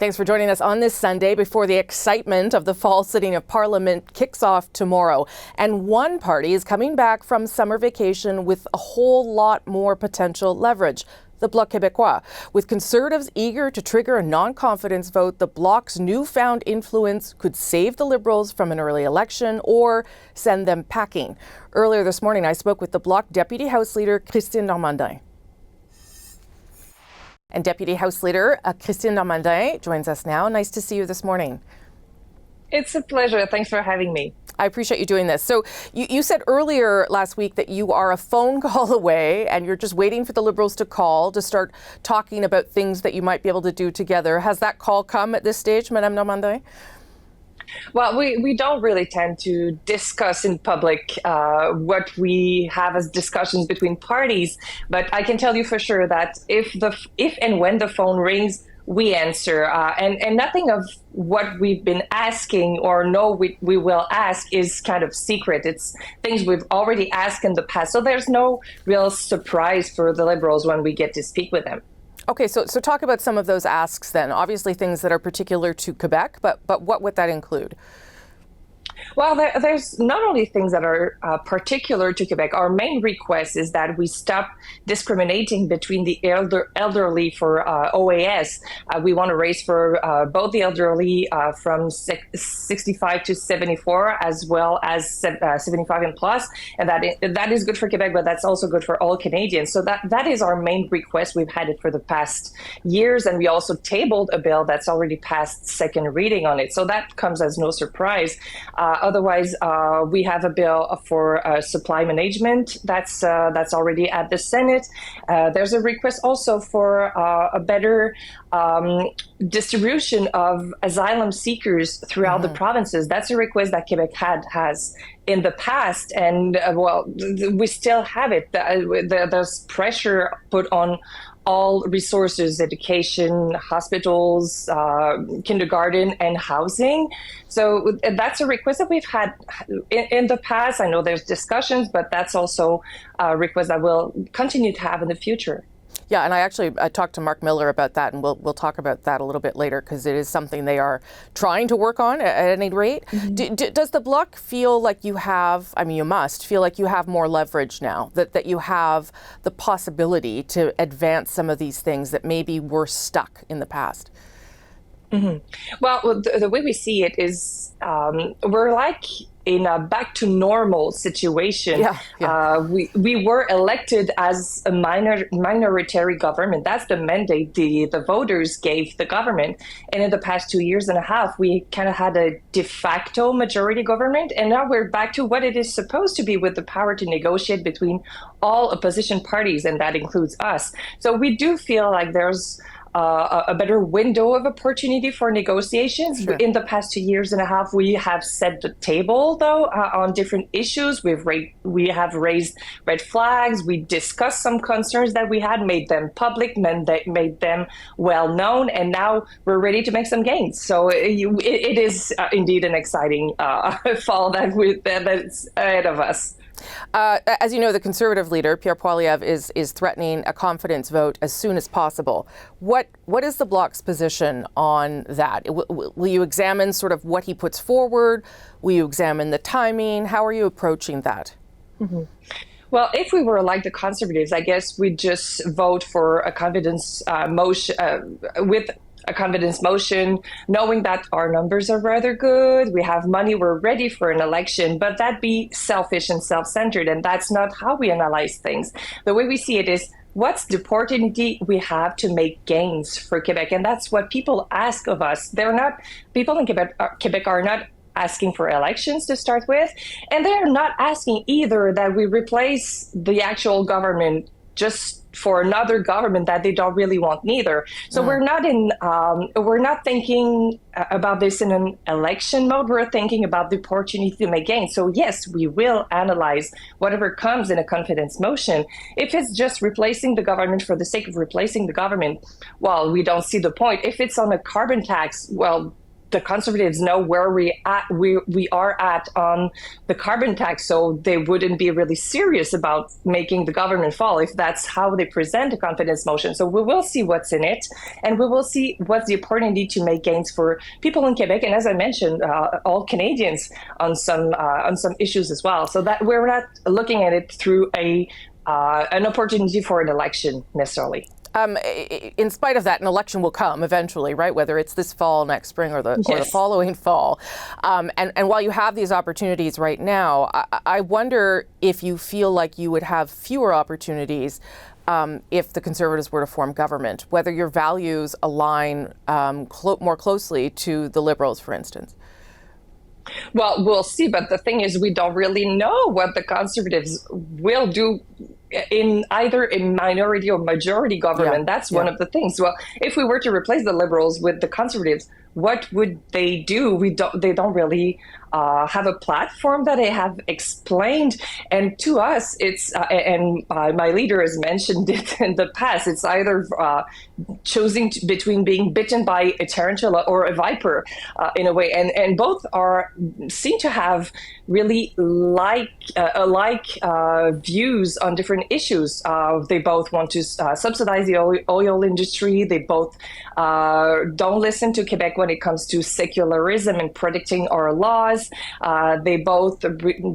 Thanks for joining us on this Sunday before the excitement of the fall sitting of Parliament kicks off tomorrow. And one party is coming back from summer vacation with a whole lot more potential leverage. The Bloc Québécois. With Conservatives eager to trigger a non-confidence vote, the Bloc's newfound influence could save the Liberals from an early election or send them packing. Earlier this morning, I spoke with the Bloc Deputy House Leader Christine Normandin. And Deputy House Leader Christine Normandin joins us now. Nice to see you this morning. It's a pleasure. Thanks for having me. I appreciate you doing this. So you said earlier last week that you are a phone call away and you're just waiting for the Liberals to call to start talking about things that you might be able to do together. Has that call come at this stage, Madame Normandin? Well, we don't really tend to discuss in public what we have as discussions between parties, but I can tell you for sure that if and when the phone rings, we answer, and nothing of what we've been asking or we will ask is kind of secret. It's things we've already asked in the past, so there's no real surprise for the Liberals when we get to speak with them. Okay, so talk about some of those asks then. Obviously things that are particular to Quebec, but what would that include? Well, there's not only things that are particular to Quebec. Our main request is that we stop discriminating between the elderly for OAS. We want to raise for both the elderly from 65 to 74, as well as 75 and plus. And that is good for Quebec, but that's also good for all Canadians. So that is our main request. We've had it for the past years, and we also tabled a bill that's already passed second reading on it. So that comes as no surprise. Otherwise, we have a bill for supply management that's already at the Senate. There's a request also for a better distribution of asylum seekers throughout the provinces. That's a request that Quebec has in the past, and we still have it. There's pressure put on all resources, education, hospitals, kindergarten, and housing. So that's a request that we've had in the past. I know there's discussions, but that's also a request that we'll continue to have in the future. Yeah, and I talked to Marc Miller about that, and we'll talk about that a little bit later because it is something they are trying to work on at any rate. Mm-hmm. Does the Bloc feel like you have, you must feel like you have more leverage now, that you have the possibility to advance some of these things that maybe were stuck in the past? Mm-hmm. Well, the way we see it is we're like in a back to normal situation. Yeah. We were elected as a minority government. That's the mandate the voters gave the government. And in the past 2 years and a half, we kind of had a de facto majority government. And now we're back to what it is supposed to be, with the power to negotiate between all opposition parties, and that includes us. So we do feel like there's a better window of opportunity for negotiations. Sure. In the past 2 years and a half, we have set the table, though, on different issues. We have raised red flags. We discussed some concerns that we had, made them public, made them well known, and now we're ready to make some gains. So it is indeed an exciting fall that's ahead of us. As you know, the Conservative leader, Pierre Poilievre, is threatening a confidence vote as soon as possible. What is the Bloc's position on that? Will you examine sort of what he puts forward? Will you examine the timing? How are you approaching that? Mm-hmm. Well, if we were like the Conservatives, I guess we'd just vote for a confidence motion with a confidence motion, knowing that our numbers are rather good, we have money, we're ready for an election, but that'd be selfish and self-centered, and that's not how we analyze things. The way we see it is, what's the opportunity we have to make gains for Quebec? And that's what people ask of us. People in Quebec are not asking for elections to start with, and they're not asking either that we replace the actual government just for another government that they don't really want neither. So we're not thinking about this in an election mode. We're thinking about the opportunity to make gains. So yes, we will analyze whatever comes in a confidence motion. If it's just replacing the government for the sake of replacing the government, well, we don't see the point. If it's on a carbon tax, well, the Conservatives know where we are at on the carbon tax, so they wouldn't be really serious about making the government fall if that's how they present a confidence motion. So we will see what's in it, and we will see what's the opportunity to make gains for people in Quebec, and as I mentioned, all Canadians on some issues as well. So that we're not looking at it through an opportunity for an election necessarily. In spite of that, an election will come eventually, right? Whether it's this fall, next spring, or the following fall. And while you have these opportunities right now, I wonder if you feel like you would have fewer opportunities if the Conservatives were to form government, whether your values align more closely to the Liberals, for instance. Well, we'll see. But the thing is, we don't really know what the Conservatives will do in either a minority or majority government. That's one of the things. Well, if we were to replace the Liberals with the Conservatives, what would they do? They don't really have a platform that they have explained. And to us, it's, and my leader has mentioned it in the past, it's either choosing between being bitten by a tarantula or a viper in a way. And both seem to have really alike views on different issues. They both want to subsidize the oil industry. They both don't listen to Quebec when it comes to secularism and protecting our laws. They both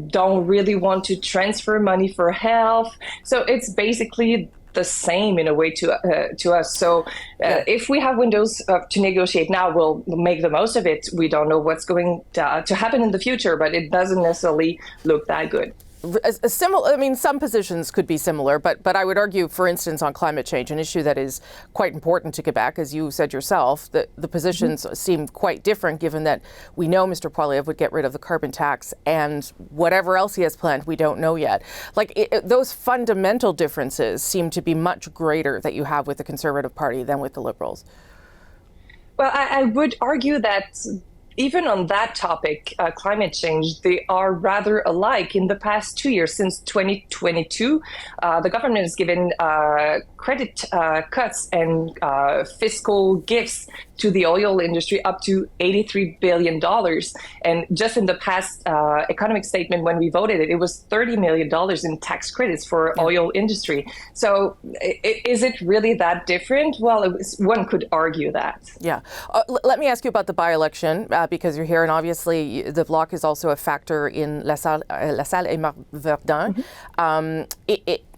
don't really want to transfer money for health. So it's basically the same in a way to us. So if we have windows to negotiate now, we'll make the most of it. We don't know what's going to happen in the future, but it doesn't necessarily look that good. Similar, I mean, some positions could be similar, but I would argue, for instance, on climate change, an issue that is quite important to Quebec, as you said yourself, that the positions seem quite different, given that we know Mr. Poilievre would get rid of the carbon tax, and whatever else he has planned, we don't know yet. Like, those fundamental differences seem to be much greater that you have with the Conservative Party than with the Liberals. Well, I would argue that even on that topic, climate change, they are rather alike. In the past 2 years, since 2022, the government has given credit cuts and fiscal gifts to the oil industry up to $83 billion. And just in the past economic statement, when we voted it was $30 million in tax credits for oil industry. So is it really that different? Well, one could argue that. Yeah. Let me ask you about the by-election, because you're here, and obviously the Bloc is also a factor in La Salle et Verdun.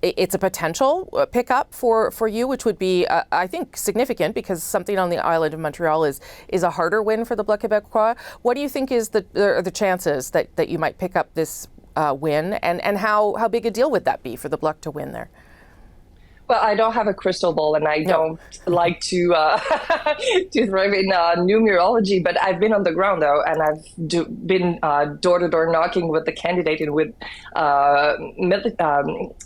It's a potential pickup for you, which would be, I think, significant, because something on the island of Montreal is a harder win for the Bloc Québécois. What do you think is the chances that you might pick up this win, and how big a deal would that be for the Bloc to win there? Well, I don't have a crystal ball, and I don't like to thrive in numerology, but I've been on the ground, though, and I've been door-to-door knocking with the candidate and with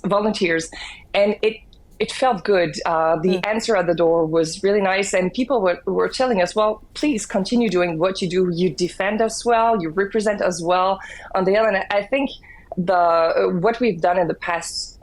volunteers, and it felt good. The answer at the door was really nice, and people were telling us, well, please continue doing what you do. You defend us well, you represent us well on the hill, and I think what we've done in the past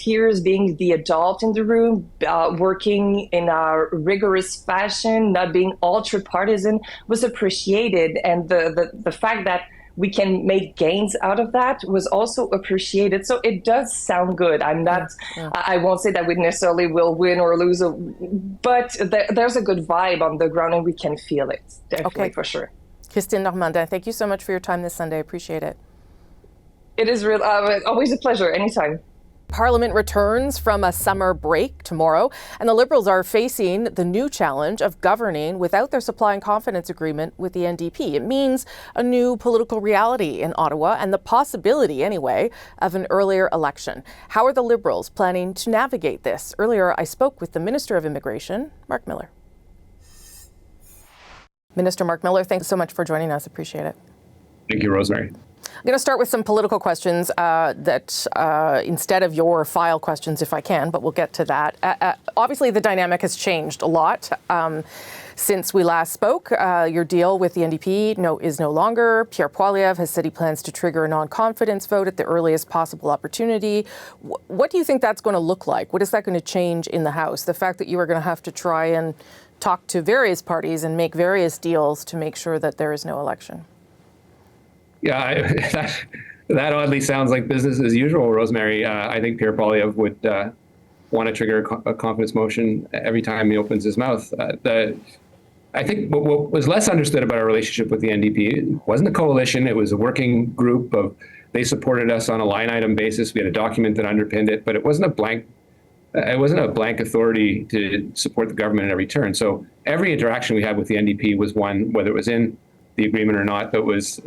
years, being the adult in the room, working in a rigorous fashion, not being ultra partisan, was appreciated, and the fact that we can make gains out of that was also appreciated. So it does sound good. I'm not, I won't say that we necessarily will win or lose, but there's a good vibe on the ground, and we can feel it, definitely, for sure. Christine Normandin, thank you so much for your time this Sunday. I appreciate it. It is always a pleasure, anytime. Parliament returns from a summer break tomorrow, and the Liberals are facing the new challenge of governing without their supply and confidence agreement with the NDP. It means a new political reality in Ottawa and the possibility, anyway, of an earlier election. How are the Liberals planning to navigate this? Earlier, I spoke with the Minister of Immigration, Marc Miller. Minister Marc Miller, thanks so much for joining us. Appreciate it. Thank you, Rosemary. I'm going to start with some political questions instead of your file questions, if I can, but we'll get to that. Obviously, the dynamic has changed a lot since we last spoke. Your deal with the NDP is no longer. Pierre Poilievre has said he plans to trigger a non-confidence vote at the earliest possible opportunity. What do you think that's going to look like? What is that going to change in the House? The fact that you are going to have to try and talk to various parties and make various deals to make sure that there is no election. Yeah, that oddly sounds like business as usual, Rosemary. I think Pierre Poilievre would want to trigger a confidence motion every time he opens his mouth. I think what was less understood about our relationship with the NDP wasn't a coalition. It was a working group of, they supported us on a line item basis. We had a document that underpinned it, but it wasn't a blank authority to support the government at every turn. So every interaction we had with the NDP was one, whether it was in the agreement or not, that was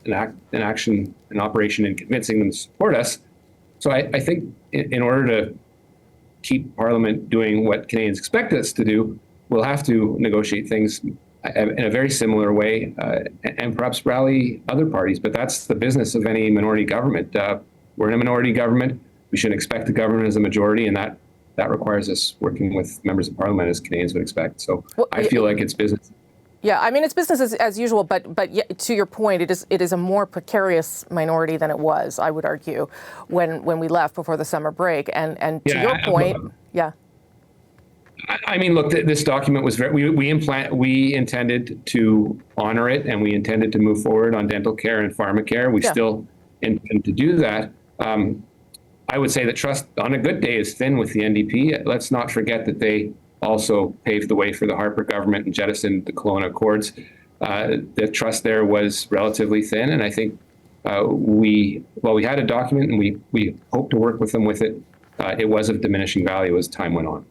an operation in convincing them to support us. So I think in order to keep Parliament doing what Canadians expect us to do, we'll have to negotiate things in a very similar way and perhaps rally other parties. But that's the business of any minority government. We're in a minority government. We shouldn't expect the government as a majority, and that requires us working with members of Parliament as Canadians would expect. So I feel like it's business. Yeah, I mean, it's business as usual, but to your point, it is a more precarious minority than it was, I would argue, when we left before the summer break. And to your point, yeah. I mean, look, this document was we intended to honor it, and we intended to move forward on dental care and pharmacare. We still intend to do that. I would say that trust on a good day is thin with the NDP. Let's not forget that they also paved the way for the Harper government and jettisoned the Kelowna Accords. The trust there was relatively thin, and I think we had a document and we hoped to work with them with it. It was of diminishing value as time went on.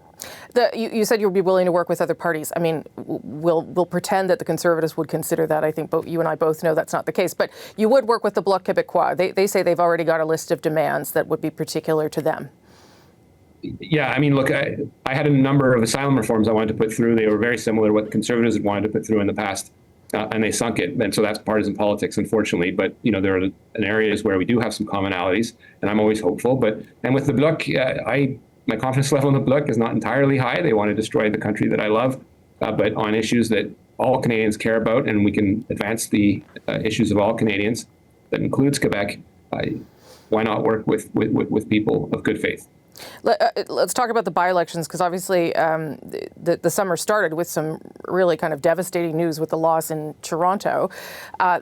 You said you would be willing to work with other parties. I mean, we'll pretend that the Conservatives would consider that. I think you and I both know that's not the case. But you would work with the Bloc Québécois. They say they've already got a list of demands that would be particular to them. Yeah, I mean, look, I had a number of asylum reforms I wanted to put through. They were very similar to what the Conservatives had wanted to put through in the past, and they sunk it. And so that's partisan politics, unfortunately. But, you know, there are areas where we do have some commonalities, and I'm always hopeful. And with the Bloc, my confidence level in the Bloc is not entirely high. They want to destroy the country that I love, but on issues that all Canadians care about, and we can advance the issues of all Canadians, that includes Quebec, why not work with people of good faith? Let's talk about the by-elections, because obviously the summer started with some really kind of devastating news with the loss in Toronto.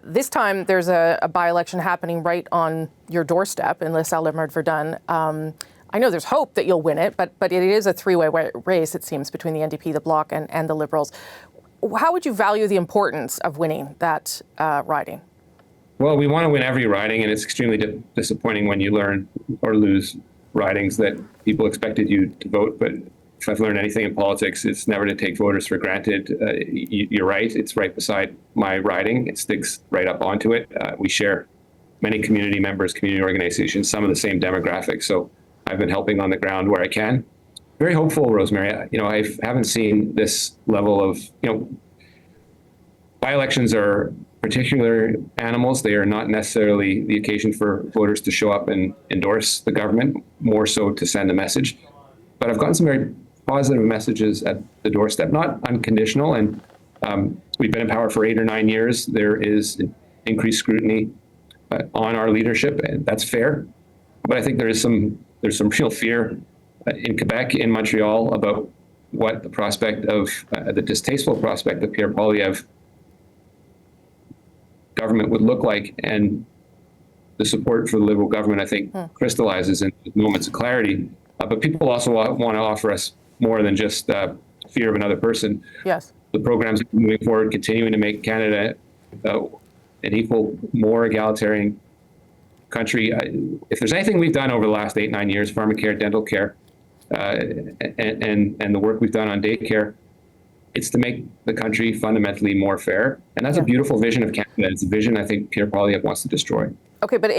This time there's a by-election happening right on your doorstep in Les Salles-Verdun. I know there's hope that you'll win it, but it is a three-way race, it seems, between the NDP, the Bloc, and the Liberals. How would you value the importance of winning that riding? Well, we want to win every riding, and it's extremely disappointing when you learn or lose ridings that people expected you to vote. But if I've learned anything in politics, it's never to take voters for granted. You're right. It's right beside my riding. It sticks right up onto it. We share many community members, community organizations, some of the same demographics. So I've been helping on the ground where I can. Very hopeful, Rosemary. You know, I haven't seen this level of, by-elections are particular animals. They are not necessarily the occasion for voters to show up and endorse the government, more so to send a message. But I've gotten some very positive messages at the doorstep, not unconditional. And we've been in power for 8 or 9 years. There is increased scrutiny on our leadership, and that's fair. But I think there's some real fear in Quebec, in Montreal, about what the prospect of the distasteful prospect of Pierre Poilievre government would look like, and the support for the Liberal government, I think, crystallizes in moments of clarity. But people also want to offer us more than just fear of another person. Yes. The programs moving forward, continuing to make Canada an equal, more egalitarian country. If there's anything we've done over the last 8-9 years, pharmacare, dental care, and the work we've done on daycare, it's to make the country fundamentally more fair. And that's a beautiful vision of Canada. It's a vision I think Pierre Poilievre wants to destroy. Okay, but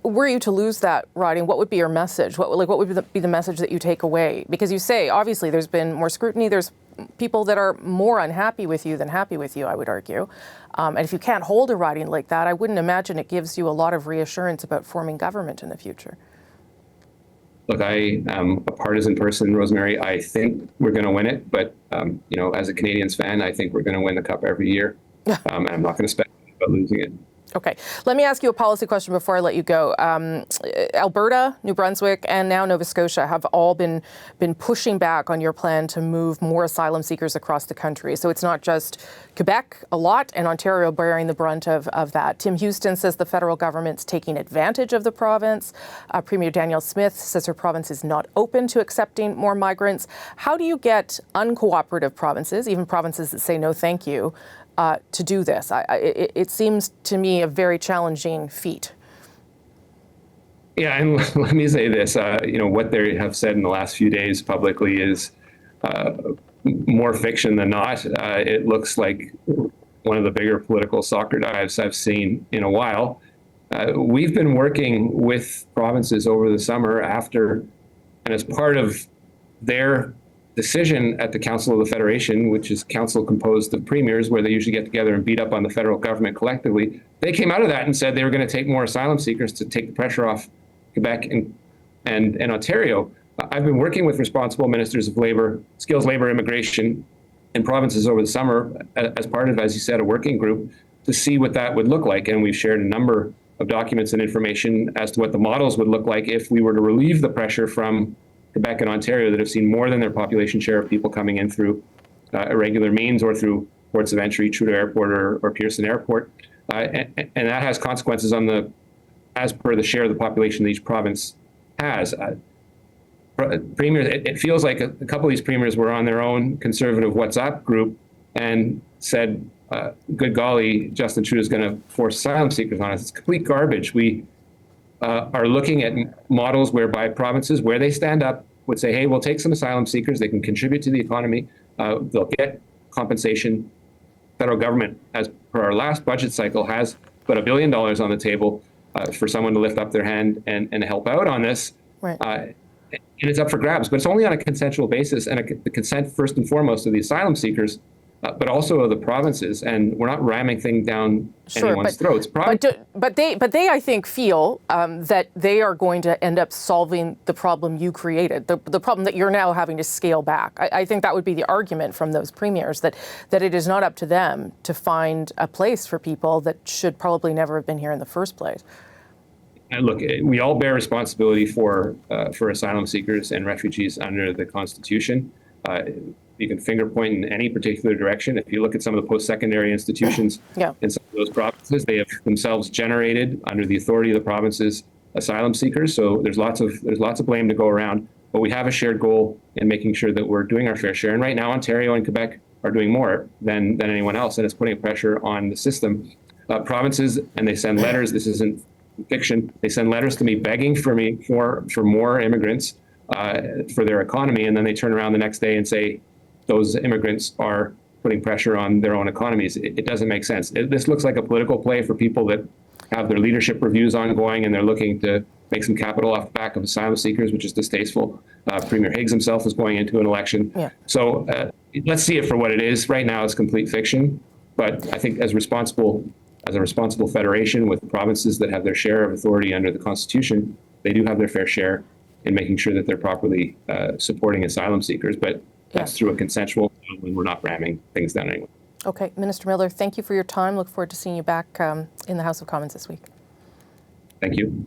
were you to lose that riding, what would be your message? What would be the message that you take away? Because you say, obviously, there's been more scrutiny. There's people that are more unhappy with you than happy with you, I would argue. And if you can't hold a riding like that, I wouldn't imagine it gives you a lot of reassurance about forming government in the future. Look, I am a partisan person, Rosemary. I think we're going to win it. But, as a Canadians fan, I think we're going to win the Cup every year. And I'm not going to speculate about losing it. Okay. Let me ask you a policy question before I let you go. Alberta, New Brunswick, and now Nova Scotia have all been pushing back on your plan to move more asylum seekers across the country. So it's not just Quebec a lot and Ontario bearing the brunt of that. Tim Houston says the federal government's taking advantage of the province. Premier Danielle Smith says her province is not open to accepting more migrants. How do you get uncooperative provinces, even provinces that say no thank you, to do this? It seems to me a very challenging feat. Yeah, and let me say this, what they have said in the last few days publicly is more fiction than not. It looks like one of the bigger political soccer dives I've seen in a while. We've been working with provinces over the summer and as part of their decision at the Council of the Federation, which is council composed of premiers, where they usually get together and beat up on the federal government collectively, they came out of that and said they were going to take more asylum seekers to take the pressure off Quebec and Ontario. I've been working with responsible ministers of labor, skills, labor, immigration in provinces over the summer as part of, as you said, a working group to see what that would look like. And we've shared a number of documents and information as to what the models would look like if we were to relieve the pressure from Quebec and Ontario that have seen more than their population share of people coming in through irregular means or through ports of entry, Trudeau Airport or Pearson Airport. And that has consequences as per the share of the population that each province has. Premiers, it feels like a couple of these premiers were on their own conservative WhatsApp group and said, good golly, Justin Trudeau is going to force asylum seekers on us. It's complete garbage. We are looking at models whereby provinces, where they stand up, would say, hey, we'll take some asylum seekers. They can contribute to the economy. They'll get compensation. Federal government, as per our last budget cycle, has put $1 billion on the table for someone to lift up their hand and help out on this. Right. And it's up for grabs, but it's only on a consensual basis, and the consent first and foremost of the asylum seekers, but also of the provinces. And we're not ramming things down anyone's throats. But they, I think, feel that they are going to end up solving the problem you created, the problem that you're now having to scale back. I think that would be the argument from those premiers, that it is not up to them to find a place for people that should probably never have been here in the first place. And look, we all bear responsibility for asylum seekers and refugees under the Constitution. You can finger point in any particular direction. If you look at some of the post-secondary institutions in some of those provinces, they have themselves generated, under the authority of the provinces, asylum seekers. So there's lots of blame to go around. But we have a shared goal in making sure that we're doing our fair share. And right now, Ontario and Quebec are doing more than anyone else, and it's putting pressure on the system. Provinces, and they send letters. This isn't fiction. They send letters to me begging for more immigrants for their economy, and then they turn around the next day and say those immigrants are putting pressure on their own economies. It doesn't make sense. This looks like a political play for people that have their leadership reviews ongoing and they're looking to make some capital off the back of asylum seekers, which is distasteful. Premier Higgs himself is going into an election. Yeah. So let's see it for what it is. Right now, it's complete fiction. But I think as a responsible federation with provinces that have their share of authority under the Constitution, they do have their fair share in making sure that they're properly supporting asylum seekers. But that's through a consensual deal when we're not ramming things down anyone. Okay, Minister Miller, thank you for your time. Look forward to seeing you back in the House of Commons this week. Thank you.